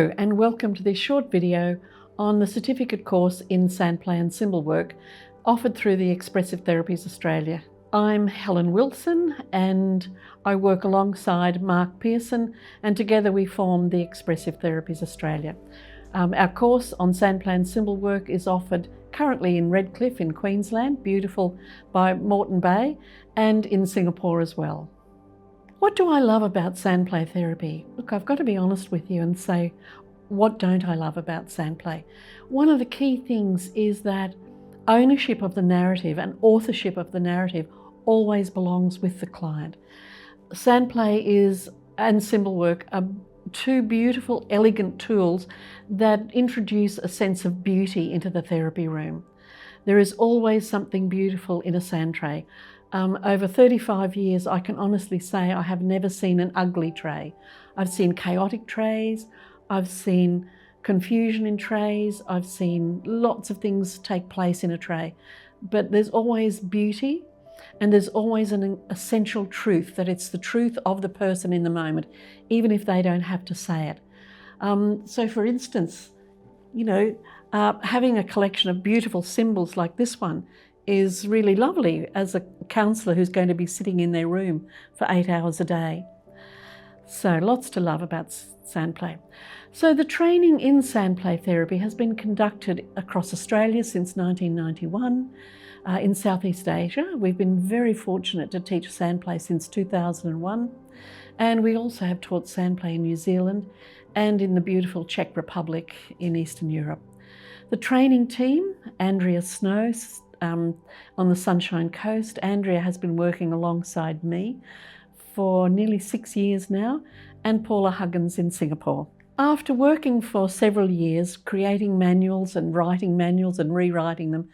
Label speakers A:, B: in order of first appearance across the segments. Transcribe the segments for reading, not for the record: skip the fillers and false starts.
A: Hello and welcome to this short video on the certificate course in Sandplay and symbol work offered through the Expressive Therapies Australia. I'm Helen Wilson and I work alongside Mark Pearson, and together we form the Expressive Therapies Australia. Our course on Sandplay and symbol work is offered currently in Redcliffe in Queensland, beautiful by Moreton Bay, and in Singapore as well. What do I love about Sandplay Therapy? Look, I've got to be honest with you and say, what don't I love about Sandplay? One of the key things is that ownership of the narrative and authorship of the narrative always belongs with the client. Sandplay and symbol work are two beautiful, elegant tools that introduce a sense of beauty into the therapy room. There is always something beautiful in a sand tray. Over 35 years, I can honestly say I have never seen an ugly tray. I've seen chaotic trays, I've seen confusion in trays, I've seen lots of things take place in a tray, but there's always beauty and there's always an essential truth, that it's the truth of the person in the moment, even if they don't have to say it. So for instance, having a collection of beautiful symbols like this one is really lovely as a counsellor who's going to be sitting in their room for 8 hours a day. So lots to love about Sandplay. So the training in Sandplay therapy has been conducted across Australia since 1991. In Southeast Asia, we've been very fortunate to teach Sandplay since 2001. And we also have taught Sandplay in New Zealand and in the beautiful Czech Republic in Eastern Europe. The training team, Andrea Snow, on the Sunshine Coast. Andrea has been working alongside me for nearly 6 years now, and Paula Huggins in Singapore. After working for several years, creating manuals and writing manuals and rewriting them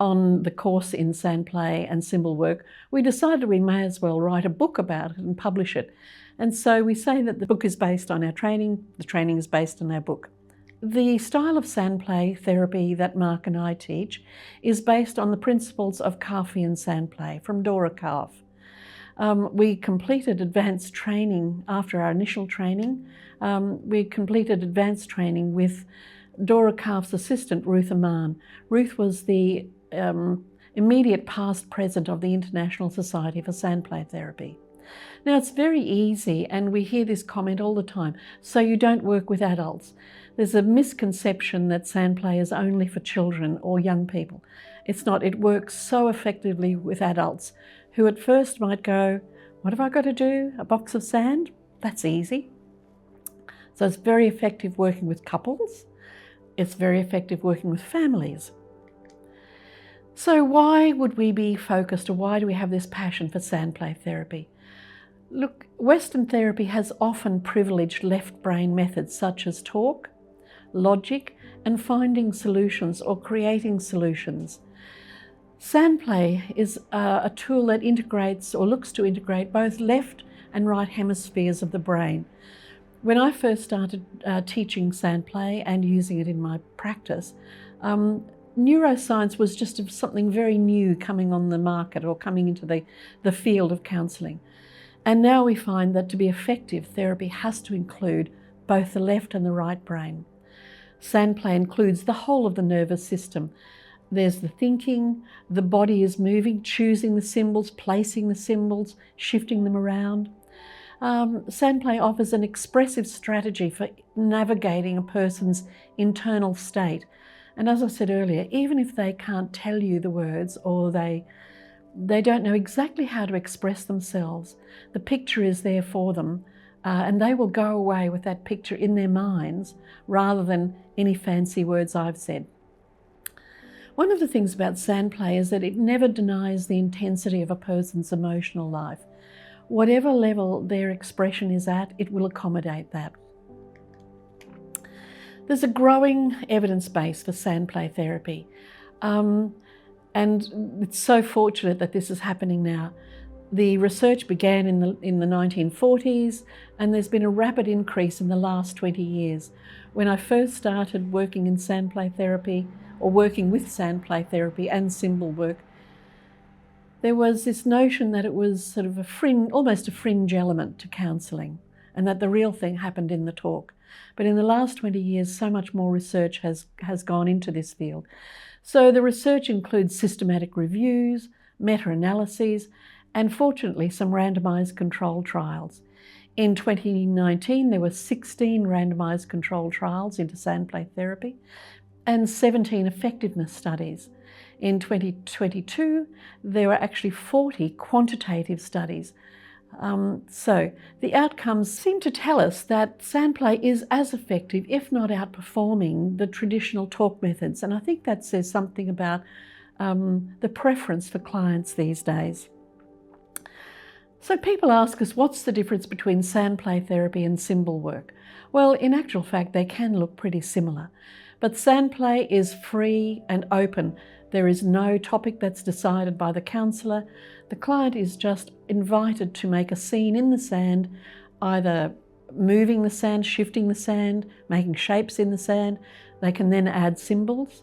A: on the course in Sandplay and symbol work, we decided we may as well write a book about it and publish it. And so we say that the book is based on our training, the training is based on our book. The style of Sandplay therapy that Mark and I teach is based on the principles of Kalffian Sandplay from Dora Kalff. We completed advanced training after our initial training. We completed advanced training with Dora Kalff's assistant, Ruth Aman. Ruth was the immediate past president of the International Society for Sandplay Therapy. Now, it's very easy, and we hear this comment all the time, so you don't work with adults. There's a misconception that Sandplay is only for children or young people. It's not. It works so effectively with adults who at first might go, what have I got to do? A box of sand? That's easy. So it's very effective working with couples. It's very effective working with families. So why would we be focused, or why do we have this passion for Sandplay therapy? Look, Western therapy has often privileged left brain methods such as talk, logic, and finding solutions or creating solutions. Sandplay is a tool that integrates or looks to integrate both left and right hemispheres of the brain. When I first started teaching Sandplay and using it in my practice, neuroscience was just something very new coming on the market or coming into the field of counselling. And now we find that to be effective, therapy has to include both the left and the right brain. Sandplay includes the whole of the nervous system. There's the thinking, the body is moving, choosing the symbols, placing the symbols, shifting them around. Sandplay offers an expressive strategy for navigating a person's internal state. And as I said earlier, even if they can't tell you the words or they don't know exactly how to express themselves, the picture is there for them, and they will go away with that picture in their minds rather than any fancy words I've said. One of the things about Sandplay is that it never denies the intensity of a person's emotional life. Whatever level their expression is at, it will accommodate that. There's a growing evidence base for Sandplay therapy. And it's so fortunate that this is happening now. The research began in the 1940s, and there's been a rapid increase in the last 20 years. When I first started working in Sandplay therapy, or working with Sandplay therapy and symbol work, there was this notion that it was sort of almost a fringe element to counselling. and that the real thing happened in the talk. But in the last 20 years, so much more research has gone into this field. So the research includes systematic reviews, meta-analyses, and fortunately some randomised controlled trials. In 2019, there were 16 randomised controlled trials into Sandplay therapy and 17 effectiveness studies. In 2022, there were actually 40 quantitative studies. So the outcomes seem to tell us that Sandplay is as effective, if not outperforming, the traditional talk methods. And I think that says something about the preference for clients these days. So people ask us, what's the difference between Sandplay therapy and symbol work? Well, in actual fact, they can look pretty similar. But Sandplay is free and open. There is no topic that's decided by the counsellor. The client is just invited to make a scene in the sand, either moving the sand, shifting the sand, making shapes in the sand. They can then add symbols,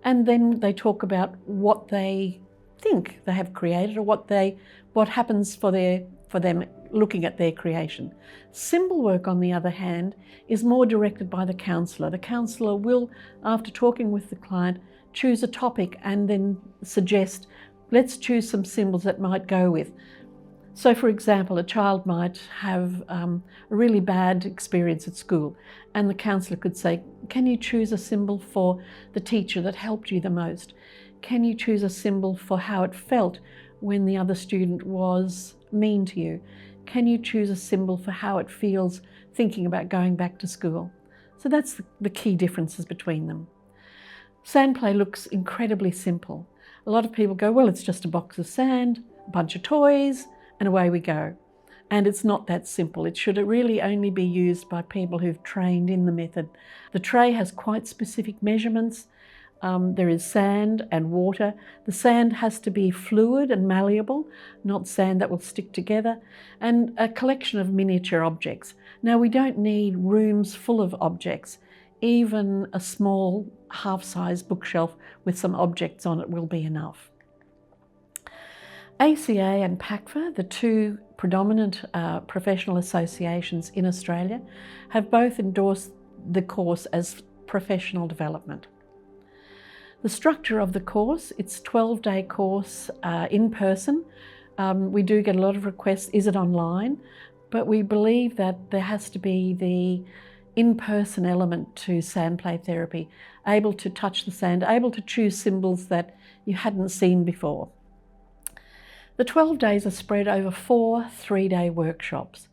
A: and then they talk about what they think they have created or what happens for them looking at their creation. Symbol work, on the other hand, is more directed by the counsellor. The counsellor will, after talking with the client, choose a topic and then suggest, let's choose some symbols that might go with. So for example, a child might have a really bad experience at school, and the counsellor could say, can you choose a symbol for the teacher that helped you the most? Can you choose a symbol for how it felt when the other student was mean to you? Can you choose a symbol for how it feels thinking about going back to school? So that's the key differences between them. Sandplay looks incredibly simple. A lot of people go, well, it's just a box of sand, a bunch of toys, and away we go. And it's not that simple. It should really only be used by people who've trained in the method. The tray has quite specific measurements. There is sand and water. The sand has to be fluid and malleable, not sand that will stick together, and a collection of miniature objects. Now, we don't need rooms full of objects. Even a small half-size bookshelf with some objects on it will be enough. ACA and PACFA, the two predominant professional associations in Australia, have both endorsed the course as professional development. The structure of the course, it's a 12-day course in person. We do get a lot of requests, is it online? But we believe that there has to be the in-person element to Sandplay therapy, able to touch the sand, able to choose symbols that you hadn't seen before. The 12 days are spread over 4 3-day workshops.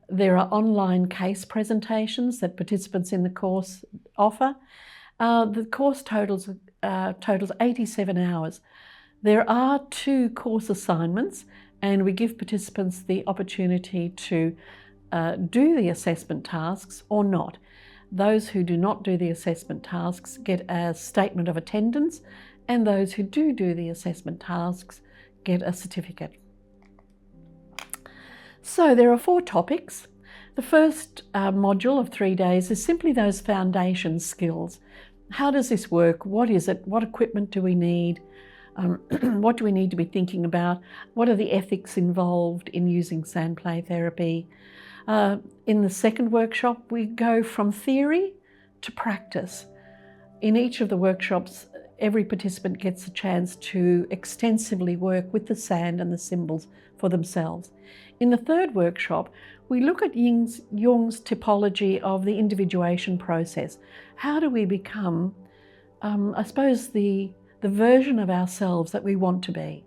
A: There are online case presentations that participants in the course offer. The course totals 87 hours. There are 2 course assignments, and we give participants the opportunity to do the assessment tasks or not. Those who do not do the assessment tasks get a statement of attendance, and those who do the assessment tasks get a certificate. So there are 4 topics. The first module of 3 days is simply those foundation skills. How does this work? What is it? What equipment do we need? What do we need to be thinking about? What are the ethics involved in using Sandplay therapy? In the second workshop, we go from theory to practice. In each of the workshops, every participant gets a chance to extensively work with the sand and the symbols for themselves. In the third workshop, we look at Jung's typology of the individuation process. How do we become, I suppose, the version of ourselves that we want to be?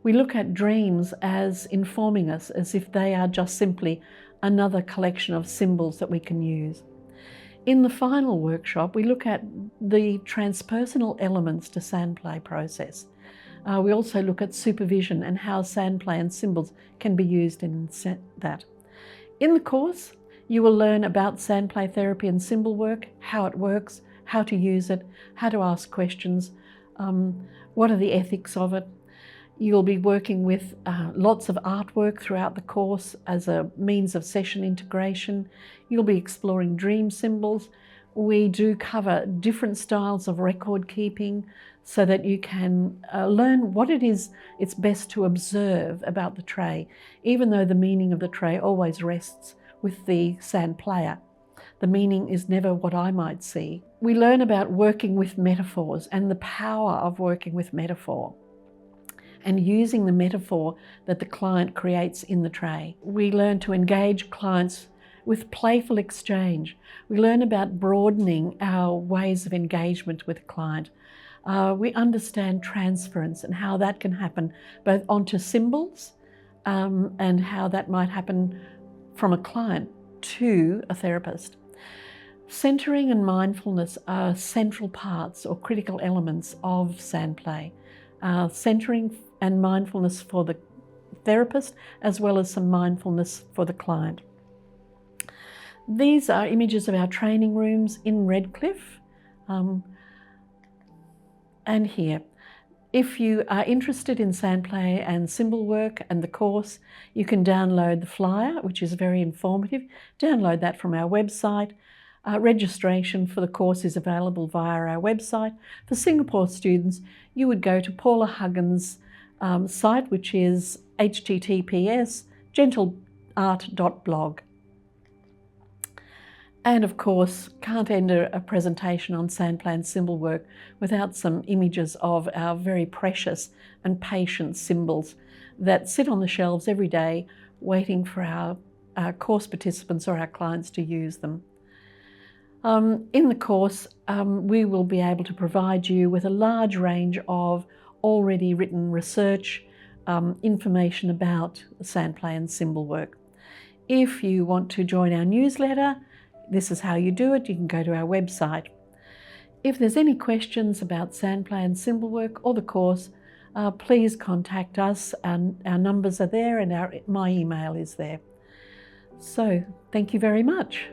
A: We look at dreams as informing us, as if they are just simply another collection of symbols that we can use. In the final workshop, we look at the transpersonal elements to Sandplay process. We also look at supervision and how Sandplay and symbols can be used in that. In the course, you will learn about Sandplay therapy and symbol work, how it works, how to use it, how to ask questions, what are the ethics of it. You'll be working with lots of artwork throughout the course as a means of session integration. You'll be exploring dream symbols. We do cover different styles of record keeping so that you can learn what it is it's best to observe about the tray, even though the meaning of the tray always rests with the sand player. The meaning is never what I might see. We learn about working with metaphors and the power of working with metaphor and using the metaphor that the client creates in the tray. We learn to engage clients with playful exchange. We learn about broadening our ways of engagement with a client. We understand transference and how that can happen both onto symbols and how that might happen from a client to a therapist. Centering and mindfulness are central parts or critical elements of Sandplay. Centering and mindfulness for the therapist, as well as some mindfulness for the client. These are images of our training rooms in Redcliffe and here. If you are interested in Sandplay and symbol work and the course, you can download the flyer, which is very informative. Download that from our website. Registration for the course is available via our website. For Singapore students, you would go to Paula Huggins' site, which is https://gentleart.blog. And of course, can't end a presentation on Sandplay and symbol work without some images of our very precious and patient symbols that sit on the shelves every day waiting for our course participants or our clients to use them. In the course, we will be able to provide you with a large range of already written research, information about Sandplay and symbol work. If you want to join our newsletter, this is how you do it. You can go to our website. If there's any questions about Sandplay and symbol work or the course, please contact us. Our numbers are there and my email is there. So thank you very much.